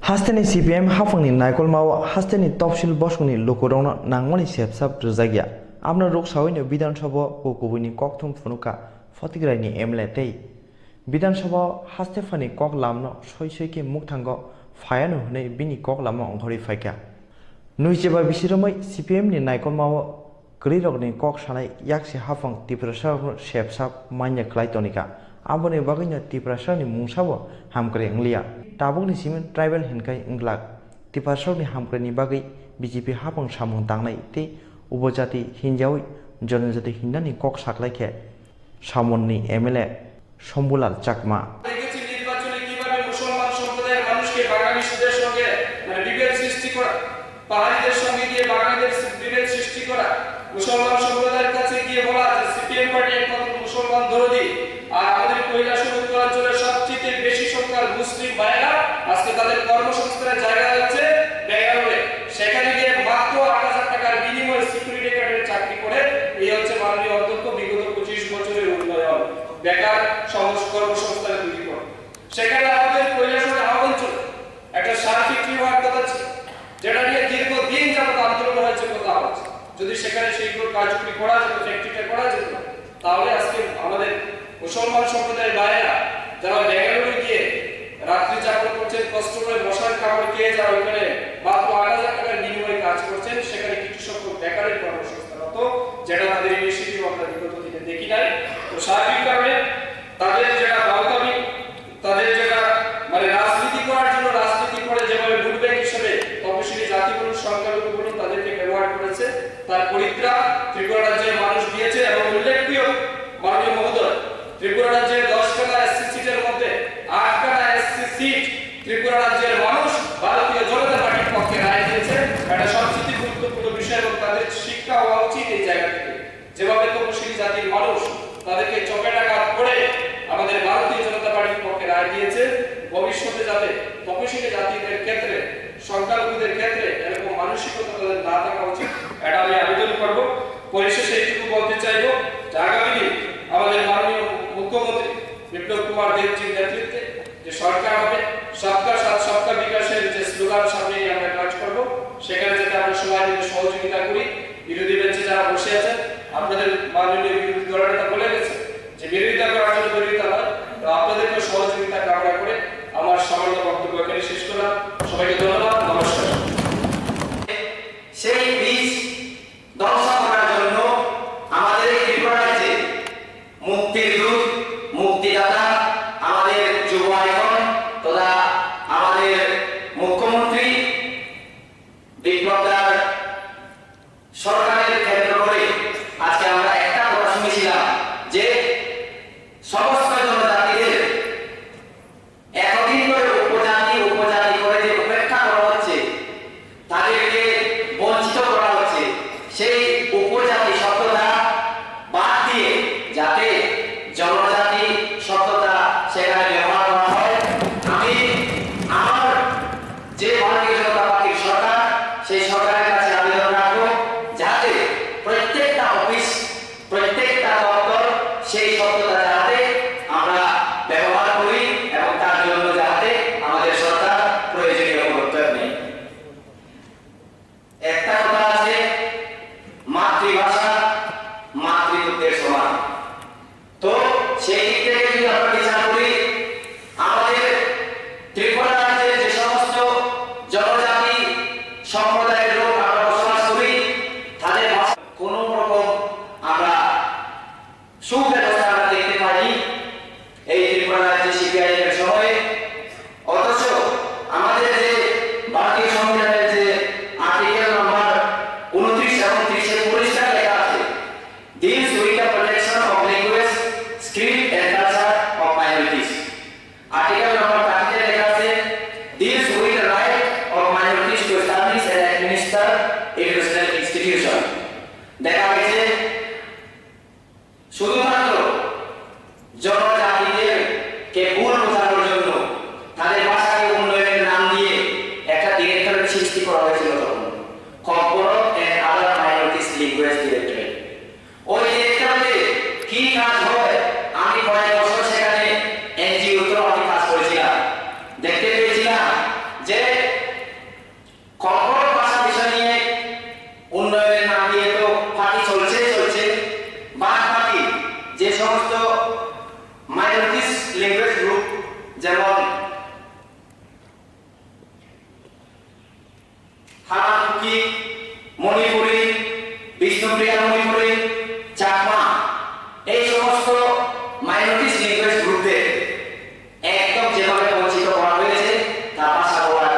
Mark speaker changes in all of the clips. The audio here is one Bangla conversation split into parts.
Speaker 1: Hasteni CPM hafangni naikolmao hasteni topsil bosungni lokorongno nangmani sepsap rwjagya amna rok sawini Bidhan Sabha pokubuni kokthum phunuka Fotigraini MLA tei Bidhan Sabha hastefani kok lamno soike mukthango phayanu hune bini kok lama onghori phaikya nuijeba bisiromai CPM ni naikolmao grirogni kok sanai yakse hafang tiprasa sepsap manya klaitonika abone bagainya tiprasa ni mungsabo hamkre nglia tabukni simen tribal hinkai inglak tipasrokni hamkreni bagai BJP hapang samung tangnai te ubojati hinjawi janajati hindani kok saklaike samonni MLA Shambulal Chakma
Speaker 2: দেখেছি নির্বাচনে কিভাবে মুসলমান সম্প্রদায়ের মানুষকে বাঙালিদের সঙ্গে বিভেদ সৃষ্টি করা পাহাড়িদের সঙ্গে গিয়ে বাঙালিদের বিভেদ সৃষ্টি করা মুসলমান সম্প্রদায়ের কাছে গিয়ে বলা যে সিপিএম পার্টি একমাত্র মুসলমান দরদি আর আমাদের কৈলাসহর উত্তরাঞ্চলের সবচেয়ে বেশি সংখ্যার মুসলিম ভাইয়েরা আজকে তাদের কর্মসংস্থানের জায়গা হচ্ছে বেঙ্গালুরুতে সেখানে গিয়ে মাত্র ৮০০০ টাকার বিনিময়ে সিকিউরিটি গার্ডের চাকরি করে এই হচ্ছে মাননীয় অধ্যক্ষ বিগত ২৫ বছরের উন্নয়ন বেকার কর্মসংস্থানের তৈরি করে সেখানে আমাদের কৈলাসহর অঞ্চল একটা সার্বিক হওয়ার কথা ছিল যেটা নিয়ে দীর্ঘদিন যাবত আন্দোলন হয়েছে কথা হচ্ছে যদি সেখানে সেইগুলো কাজগুলি করা যেত ফ্যাক্টরিটা করা যেত তাহলে আজকে আমাদের মুসলমান সম্প্রদায়ের ভাইয়েরা যারা বেঙ্গালুরু গিয়ে রাত্রি যাপন করছেন কষ্ট করে বসার কাপড় খেয়ে যারা ওখানে মাত্র ৮০০০ টাকার বিনিময়ে কাজ করছেন সেখানে কিছু সংখ্যক বেকারের কর্মসংস্থান হতো যেটা তাদের ইনিশিয়েটিভ আমরা বিগত দিনে দেখি নাই তো সার্বিক কারণে তাদের যেটা বাউতামি তাদের যেটা রাজনীতি করার জন্য রাজনীতি করে যেভাবে ভোট ব্যাংক হিসেবে তপশিলি জাতি বলুন সংখ্যালঘু বলুন তাদেরকে ব্যবহার করেছে তার পরিত্রাণ ত্রিপুরা রাজ্যের মানুষ দিয়েছে এবং উল্লেখনীয় মাননীয় মহোদয় ত্রিপুরা রাজ্যের ১০খানা এসসি সিটের মধ্যে ৮খানা এসসি সিট ত্রিপুরা রাজ্যের মানুষ ভারতীয় জনতা পার্টির পক্ষে রায় দিয়েছে এটা সবচেয়ে গুরুত্বপূর্ণ বিষয় এবং তাদের শিক্ষা হওয়া উচিত এই জায়গা থেকে যেভাবে তপশিলি জাতির মানুষ তাদেরকে চপেটাঘাত করে আমাদের ভারতীয় জনতা পার্টির পক্ষে রায় দিয়েছে ভবিষ্যতে যাতে তপশিলি জাতিদের ক্ষেত্রে সংখ্যালঘুদের ক্ষেত্রে এরকম মানসিকতা তাদের না থাকা উচিত এটা আমি আবেদন করব পরিশেষে এইটুকু বলতে চাইব যে আগামী দিন আমাদের মাননীয় মুখ্যমন্ত্রী বিপ্লব কুমার দেবজির নেতৃত্বে যে সরকার হবে সবকা সাথ সবকা বিকাশের যে স্লোগান সামনে আমরা কাজ করব সেখানে যাতে আমরা সবাই মিলে সহযোগিতা করি বিরোধী বেঞ্চে যারা বসে আছেন আপনাদের মাননীয় বিরোধী দলনেতা বলে গেছে যে বিরোধিতা করার জন্য বিরোধিতা নয় তো আপনাদেরকে সহযোগিতা কামনা করে আমার সামান্য বক্তব্য এখানে শেষ করলাম সবাইকে ধন্যবাদ নমস্কার
Speaker 3: সেই বীজ ধ্বংস করার জন্য আমাদের এই ত্রিপুরা রাজ্যে মুক্তির দূত মুক্তিদাতা আমাদের যুব আইকন তথা আমাদের মুখ্যমন্ত্রী বিপ্লবদার সরকারের কেন্দ্র করে আজকে আমরা একটা কথা শুনেছিলাম যে সমস্ত জনজাতিদের এতদিন ধরে উপজাতি করে যে উপেক্ষা করা হামাকুকি, মণিপুরি, বিষ্ণুপ্রিয়া মণিপুরি, চাকমা এই সমস্ত মাইনরিটিস ল্যাঙ্গুয়েজ গ্রুপদের একদম যেভাবে বঞ্চিত করা হয়েছে তা ভাষা বলার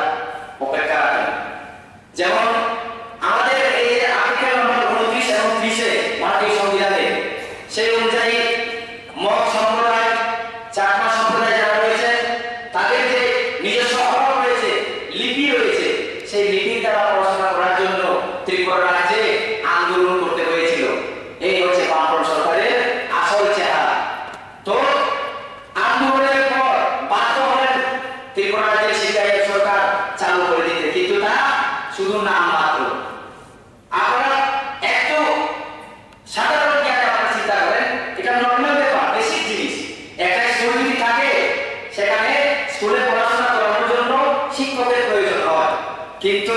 Speaker 3: অপেক্ষা রাখেন। যেমন আমাদের এই যে আর্টিকেল নম্বর 29 এবং 30 ভারতীয় সংবিধানে সেই অনুযায়ী মগ সম্প্রদায়, চাকমা সম্প্রদায় যারা রয়েছে তাদের যে নিজস্ব অভাব রয়েছে, লিপি রয়েছে, সেই লিপির দ্বারা পড়াশোনা করার জন্য ত্রিপুরা রাজ্যে আন্দোলন করতে হয়েছিল। এই হচ্ছে বামফ্রন্ট সরকারের আসল চেহারা। তো আন্দোলনের পর বাধ্য হলেন ত্রিপুরা রাজ্যের শিক্ষা সরকার চালু করে দিতে, কিন্তু তা শুধু নাম মাত্র। আপনারা একটু সাধারণ জ্ঞানে আপনারা চিন্তা করেন, এটা নর্মাল ব্যাপার, বেসিক জিনিস। একটা স্কুল যদি থাকে সেখানে স্কুলে পড়াশোনা করানোর জন্য শিক্ষকের প্রয়োজন হয়, কিন্তু